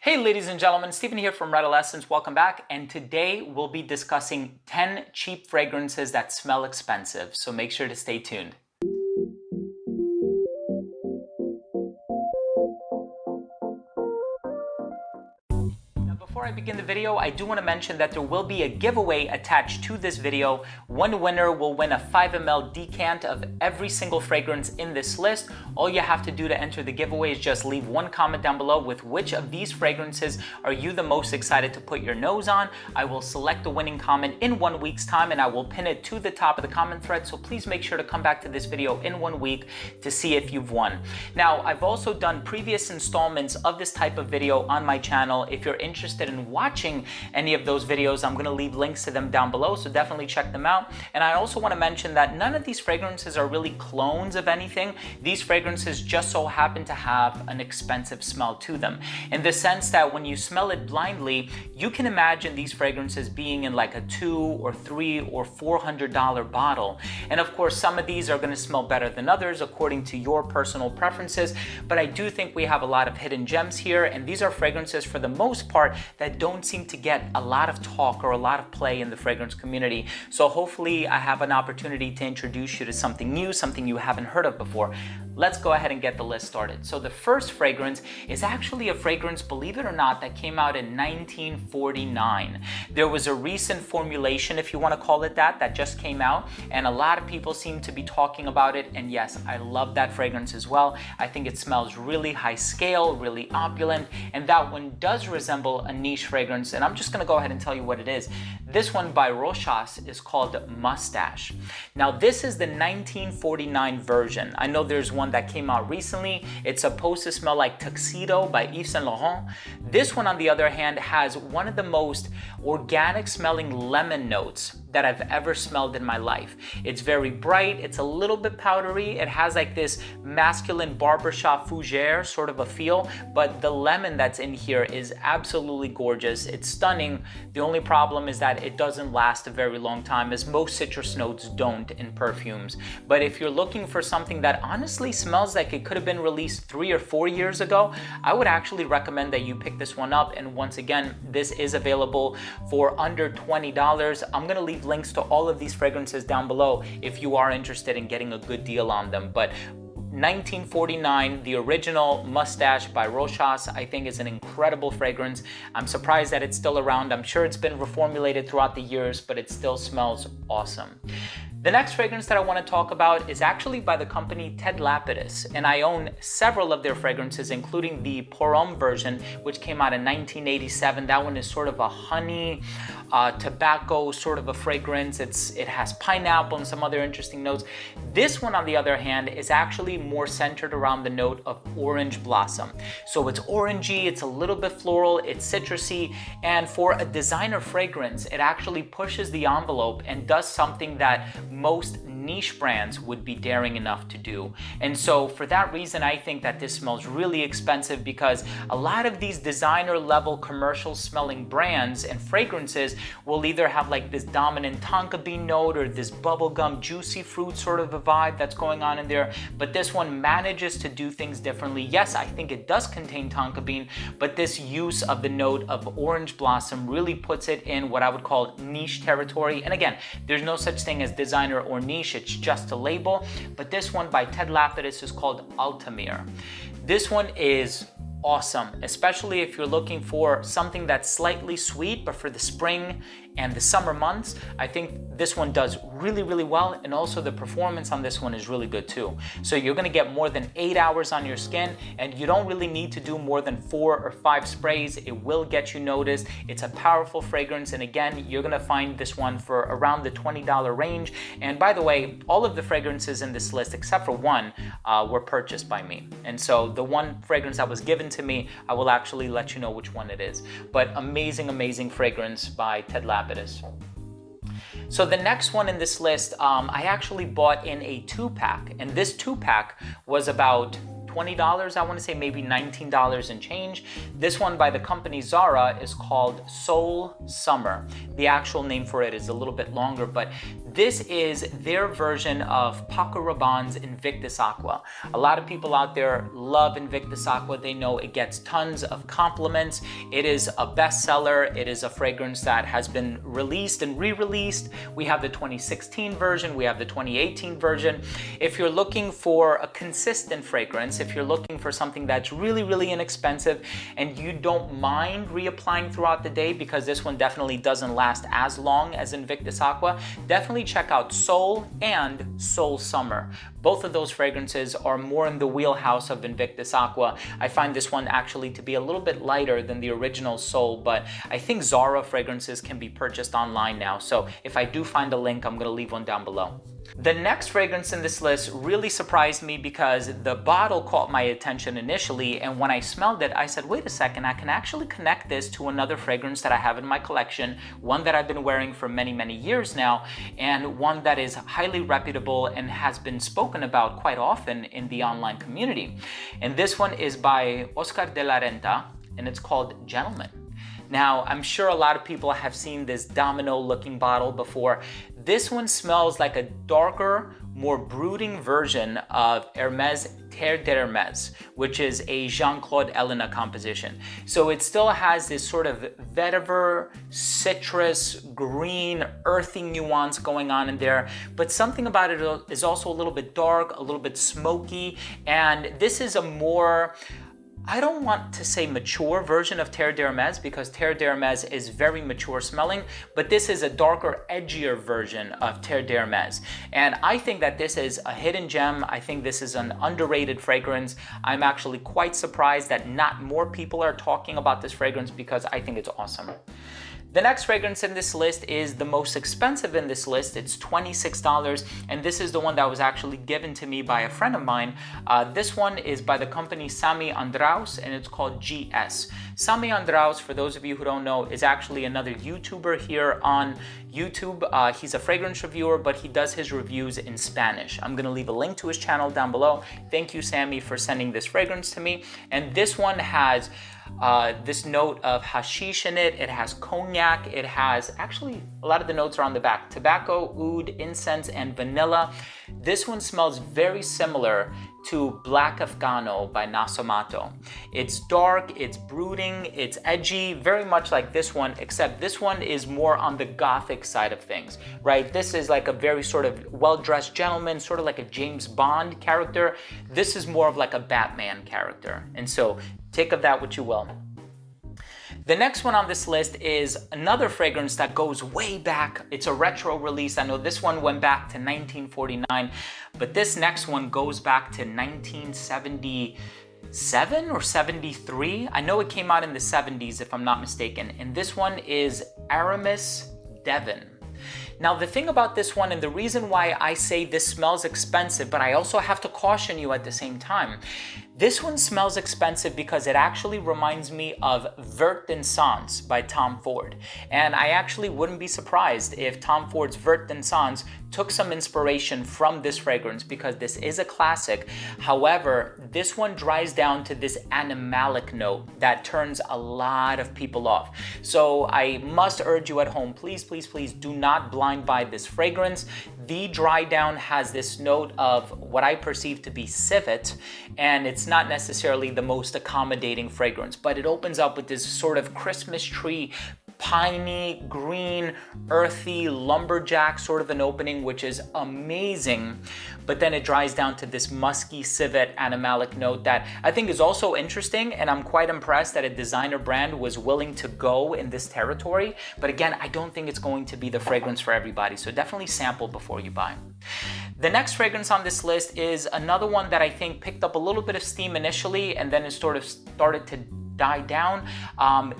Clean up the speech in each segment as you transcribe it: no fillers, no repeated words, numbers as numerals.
Hey ladies and gentlemen, Stephen here from Redolessence. Welcome back, and today we'll be discussing 10 cheap fragrances that smell expensive, so make sure to stay tuned. Before I begin the video, I do want to mention that there will be a giveaway attached to this video. One winner will win a 5 ml decant of every single fragrance in this list. All you have to do to enter the giveaway is just leave one comment down below with which of these fragrances are you the most excited to put your nose on. I will select the winning comment in 1 week's time and I will pin it to the top of the comment thread, so please make sure to come back to this video in 1 week to see if you've won. Now, I've also done previous installments of this type of video on my channel. If you're interested in watching any of those videos, I'm going to leave links to them down below, so definitely check them out. And I also want to mention that none of these fragrances are really clones of anything. These fragrances just so happen to have an expensive smell to them, in the sense that when you smell it blindly, you can imagine these fragrances being in like a $200 or $300 or $400 bottle. And of course, some of these are going to smell better than others according to your personal preferences, but I do think we have a lot of hidden gems here, and these are fragrances for the most part that don't seem to get a lot of talk or a lot of play in the fragrance community. So hopefully I have an opportunity to introduce you to something new, something you haven't heard of before. Let's go ahead and get the list started. So the first fragrance is actually a fragrance, believe it or not, that came out in 1949. There was a recent formulation, if you want to call it that, that just came out, and a lot of people seem to be talking about it. And yes, I love that fragrance as well. I think it smells really high scale, really opulent, and that one does resemble a niche fragrance, and I'm just going to go ahead and tell you what it is. This one by Rochas is called Moustache. Now, this is the 1949 version. I know there's one that came out recently. It's supposed to smell like Tuxedo by Yves Saint Laurent. This one, on the other hand, has one of the most organic smelling lemon notes that I've ever smelled in my life. It's very bright, it's a little bit powdery, it has like this masculine barbershop fougere sort of a feel, but the lemon that's in here is absolutely gorgeous. It's stunning. The only problem is that it doesn't last a very long time, as most citrus notes don't in perfumes. But if you're looking for something that honestly smells like it could have been released 3 or 4 years ago, I would actually recommend that you pick this one up. And once again, this is available for under $20. I'm gonna leave links to all of these fragrances down below if you are interested in getting a good deal on them. But 1949, the original Moustache by Rochas, I think is an incredible fragrance. I'm surprised that it's still around. I'm sure it's been reformulated throughout the years, but it still smells awesome. The next fragrance that I want to talk about is actually by the company Ted Lapidus, and I own several of their fragrances, including the Pour Homme version, which came out in 1987. That one is sort of a honey, tobacco sort of a fragrance. It has pineapple and some other interesting notes. This one, on the other hand, is actually more centered around the note of orange blossom. So it's orangey, it's a little bit floral, it's citrusy, and for a designer fragrance, it actually pushes the envelope and does something that most niche brands would be daring enough to do. And so for that reason, I think that this smells really expensive, because a lot of these designer level commercial smelling brands and fragrances will either have like this dominant tonka bean note or this bubblegum juicy fruit sort of a vibe that's going on in there, but this one manages to do things differently. Yes, I think it does contain tonka bean, but this use of the note of orange blossom really puts it in what I would call niche territory. And again, there's no such thing as designer or niche, it's just a label. But this one by Ted Lapidus is called Altamira. This one is awesome, especially if you're looking for something that's slightly sweet, but for the spring and the summer months. I think this one does really, really well, and also the performance on this one is really good too. So you're gonna get more than 8 hours on your skin, and you don't really need to do more than 4 or 5 sprays. It will get you noticed. It's a powerful fragrance, and again, you're gonna find this one for around the $20 range. And by the way, all of the fragrances in this list, except for one, were purchased by me. And so the one fragrance that was given to me, I will actually let you know which one it is. But amazing, amazing fragrance by Ted Lapidus. So the next one in this list, I actually bought in a 2-pack, and this 2-pack was about $20, I want to say maybe $19 and change. This one by the company Zara is called Soul Summer. The actual name for it is a little bit longer, but This is their version of Paco Rabanne's Invictus Aqua. A lot of people out there love Invictus Aqua. They know it gets tons of compliments. It is a bestseller. It is a fragrance that has been released and re-released. We have the 2016 version. We have the 2018 version. If you're looking for a consistent fragrance, if you're looking for something that's really, really inexpensive and you don't mind reapplying throughout the day, because this one definitely doesn't last as long as Invictus Aqua, definitely check out Soul and Soul Summer. Both of those fragrances are more in the wheelhouse of Invictus Aqua. I find this one actually to be a little bit lighter than the original Soul, but I think Zara fragrances can be purchased online now. So if I do find a link, I'm gonna leave one down below. The next fragrance in this list really surprised me because the bottle caught my attention initially, and when I smelled it, I said, wait a second, I can actually connect this to another fragrance that I have in my collection, one that I've been wearing for many, many years now, and one that is highly reputable and has been spoken about quite often in the online community. And this one is by Oscar de la Renta, and it's called Gentleman. Now, I'm sure a lot of people have seen this domino looking bottle before. This one smells like a darker, more brooding version of Hermes Terre d'Hermes, which is a Jean-Claude Ellena composition. So it still has this sort of vetiver, citrus, green, earthy nuance going on in there, but something about it is also a little bit dark, a little bit smoky, and this is a more, I don't want to say mature version of Terre d'Hermes, because Terre d'Hermes is very mature smelling, but this is a darker, edgier version of Terre d'Hermes. And I think that this is a hidden gem. I think this is an underrated fragrance. I'm actually quite surprised that not more people are talking about this fragrance because I think it's awesome. The next fragrance in this list is the most expensive in this list. It's $26, and this is the one that was actually given to me by a friend of mine. This one is by the company Sami Andraus, and it's called GS. Sami Andraus, for those of you who don't know, is actually another YouTuber here on YouTube. He's a fragrance reviewer, but he does his reviews in Spanish. I'm gonna leave a link to his channel down below. Thank you, Sami, for sending this fragrance to me. And this one has this note of hashish in it. It has cognac. It has, actually, a lot of the notes are on the back: tobacco, oud, incense, and vanilla. This one smells very similar to Black Afghano by Nasomato. It's dark, it's brooding, it's edgy, very much like this one, except this one is more on the gothic side of things, right? This is like a very sort of well-dressed gentleman, sort of like a James Bond character. This is more of like a Batman character. And so take of that what you will. The next one on this list is another fragrance that goes way back. It's a retro release. I know this one went back to 1949, but this next one goes back to 1977 or 73. I know it came out in the 70s if I'm not mistaken. And this one is Aramis Devon. Now, the thing about this one, and the reason why I say this smells expensive, but I also have to caution you at the same time, this one smells expensive because it actually reminds me of Vert d'Encens by Tom Ford. And I actually wouldn't be surprised if Tom Ford's Vert d'Encens took some inspiration from this fragrance, because this is a classic. However, this one dries down to this animalic note that turns a lot of people off. So I must urge you at home, please, please, please do not blind buy this fragrance. The dry down has this note of what I perceive to be civet, and it's not necessarily the most accommodating fragrance, but it opens up with this sort of Christmas tree, piney, green, earthy, lumberjack sort of an opening, which is amazing. But then it dries down to this musky civet animalic note that I think is also interesting, and I'm quite impressed that a designer brand was willing to go in this territory. But again, I don't think it's going to be the fragrance for everybody, so definitely sample before you buy. The next fragrance on this list is another one that I think picked up a little bit of steam initially, and then it sort of started to die down.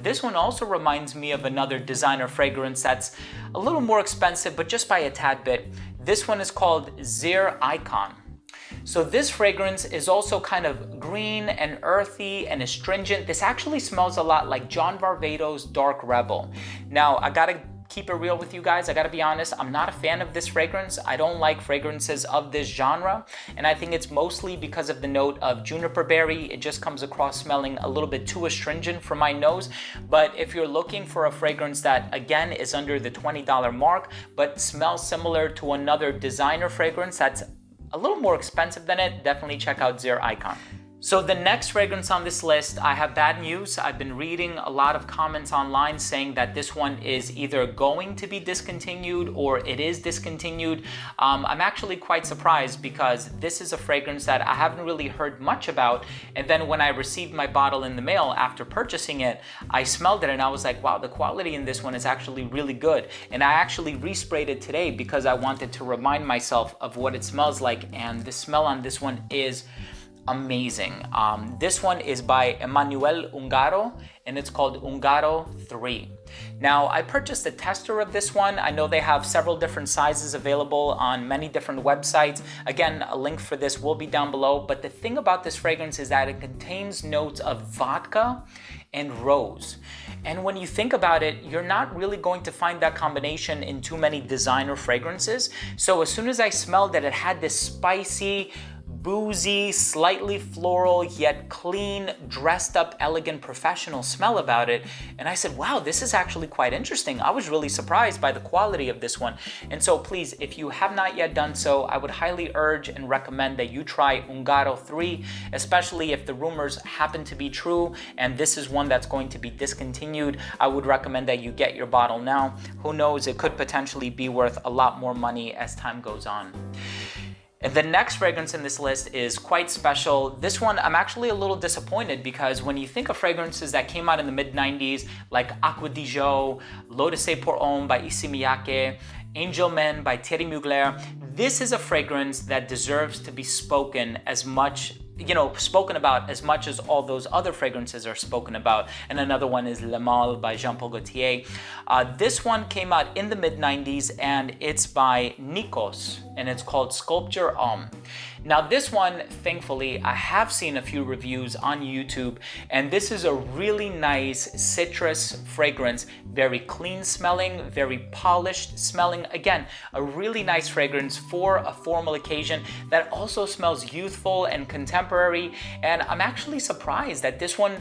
This one also reminds me of another designer fragrance that's a little more expensive, but just by a tad bit. This one is called Zir Icon. So this fragrance is also kind of green and earthy and astringent. This actually smells a lot like John Varvatos' Dark Rebel. Now, I gotta keep it real with you guys. I gotta be honest, I'm not a fan of this fragrance. I don't like fragrances of this genre, and I think it's mostly because of the note of juniper berry. It just comes across smelling a little bit too astringent for my nose. But if you're looking for a fragrance that, again, is under the $20 mark, but smells similar to another designer fragrance that's a little more expensive than it, definitely check out Zir Icon. So the next fragrance on this list, I have bad news. I've been reading a lot of comments online saying that this one is either going to be discontinued or it is discontinued. I'm actually quite surprised because this is a fragrance that I haven't really heard much about. And then when I received my bottle in the mail after purchasing it, I smelled it and I was like, wow, the quality in this one is actually really good. And I actually resprayed it today because I wanted to remind myself of what it smells like. And the smell on this one is amazing. This one is by Emanuel Ungaro and it's called Ungaro 3. Now, I purchased a tester of this one. I know they have several different sizes available on many different websites. Again, a link for this will be down below. But the thing about this fragrance is that it contains notes of vodka and rose. And when you think about it, you're not really going to find that combination in too many designer fragrances. So as soon as I smelled it, it had this spicy, boozy, slightly floral, yet clean, dressed up, elegant, professional smell about it. And I said, wow, this is actually quite interesting. I was really surprised by the quality of this one. And so please, if you have not yet done so, I would highly urge and recommend that you try Ungaro 3, especially if the rumors happen to be true and this is one that's going to be discontinued. I would recommend that you get your bottle now. Who knows, it could potentially be worth a lot more money as time goes on. And the next fragrance in this list is quite special. This one, I'm actually a little disappointed because when you think of fragrances that came out in the mid-90s, like Acqua di Gio, L'Eau de Pour Homme by Issey Miyake, Angel Men by Thierry Mugler, this is a fragrance that deserves to be spoken about as much as all those other fragrances are spoken about. And another one is Le Mal by Jean Paul Gaultier. This one came out in the mid-90s and it's by Nicos and it's called Sculpture Homme. Now this one, thankfully, I have seen a few reviews on YouTube, and this is a really nice citrus fragrance, very clean smelling, very polished smelling. Again, a really nice fragrance for a formal occasion that also smells youthful and contemporary. And I'm actually surprised that this one,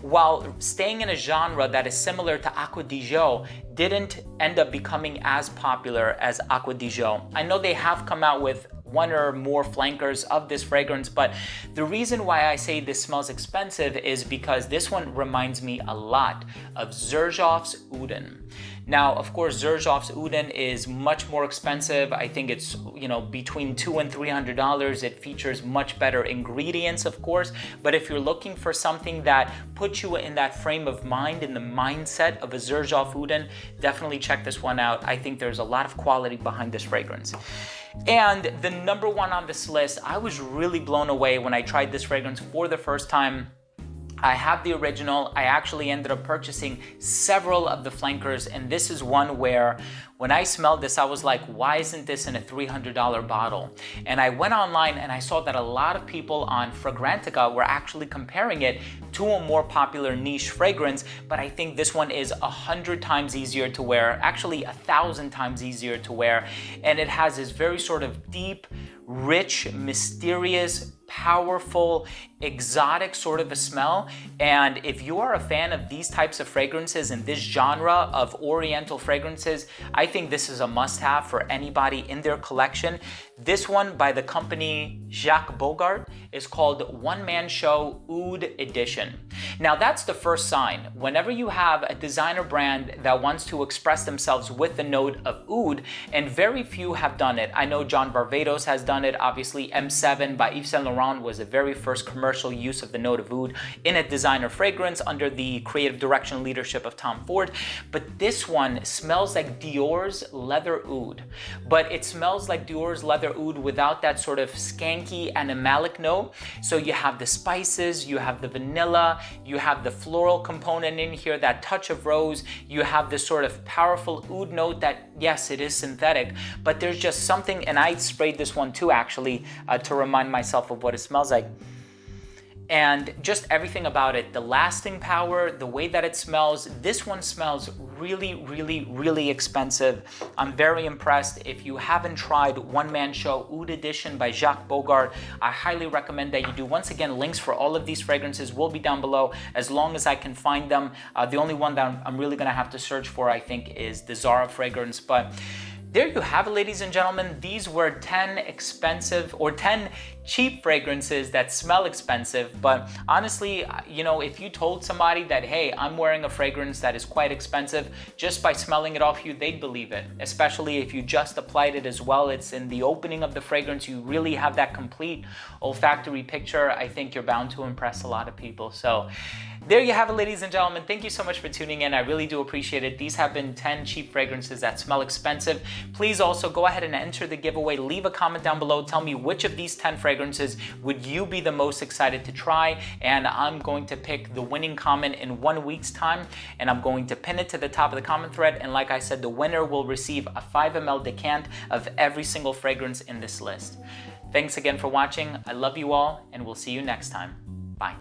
while staying in a genre that is similar to Acqua di Gio, didn't end up becoming as popular as Acqua di Gio. I know they have come out with one or more flankers of this fragrance, but the reason why I say this smells expensive is because this one reminds me a lot of Xerjoff's Ouden. Now, of course, Xerjoff's Ouden is much more expensive. I think it's, between $200 and $300. It features much better ingredients, of course, but if you're looking for something that puts you in that frame of mind, in the mindset of a Xerjoff Ouden, definitely check this one out. I think there's a lot of quality behind this fragrance. And the number one on this list, I was really blown away when I tried this fragrance for the first time. I have the original. I actually ended up purchasing several of the flankers, and this is one where when I smelled this, I was like, why isn't this in a $300 bottle? And I went online and I saw that a lot of people on Fragrantica were actually comparing it to a more popular niche fragrance, but I think this one is 100 times easier to wear, actually 1,000 times easier to wear, and it has this very sort of deep, rich, mysterious, powerful, exotic sort of a smell. And if you are a fan of these types of fragrances and this genre of oriental fragrances, I think this is a must-have for anybody in their collection. This one by the company Jacques Bogart is called One Man Show Oud Edition. Now that's the first sign. Whenever you have a designer brand that wants to express themselves with the note of oud, and very few have done it. I know John Barbados has done it. Obviously M7 by Yves Saint Laurent was the very first commercial use of the note of oud in a designer fragrance under the creative direction and leadership of Tom Ford. But this one smells like Dior's leather oud, but it smells like Dior's leather oud without that sort of skanky animalic note. So you have the spices, you have the vanilla, you have the floral component in here, that touch of rose, you have this sort of powerful oud note that, yes, it is synthetic, but there's just something, and I sprayed this one too actually to remind myself of what it smells like. and just everything about it, the lasting power, the way that it smells. This one smells really, really, really expensive. I'm very impressed. If you haven't tried One Man Show Oud Edition by Jacques Bogart, I highly recommend that you do. Once again, links for all of these fragrances will be down below as long as I can find them. The only one that I'm really gonna have to search for, I think, is the Zara fragrance. But there you have it, ladies and gentlemen. These were 10 expensive or 10 cheap fragrances that smell expensive. But honestly, you know, if you told somebody that, hey, I'm wearing a fragrance that is quite expensive, just by smelling it off you, they'd believe it. Especially if you just applied it as well. It's in the opening of the fragrance. You really have that complete olfactory picture. I think you're bound to impress a lot of people. So there you have it, ladies and gentlemen. Thank you so much for tuning in. I really do appreciate it. These have been 10 cheap fragrances that smell expensive. Please also go ahead and enter the giveaway. Leave a comment down below. Tell me which of these 10 fragrances would you be the most excited to try. And I'm going to pick the winning comment in 1 week's time. And I'm going to pin it to the top of the comment thread. And like I said, the winner will receive a 5 ml decant of every single fragrance in this list. Thanks again for watching. I love you all, and we'll see you next time. Bye.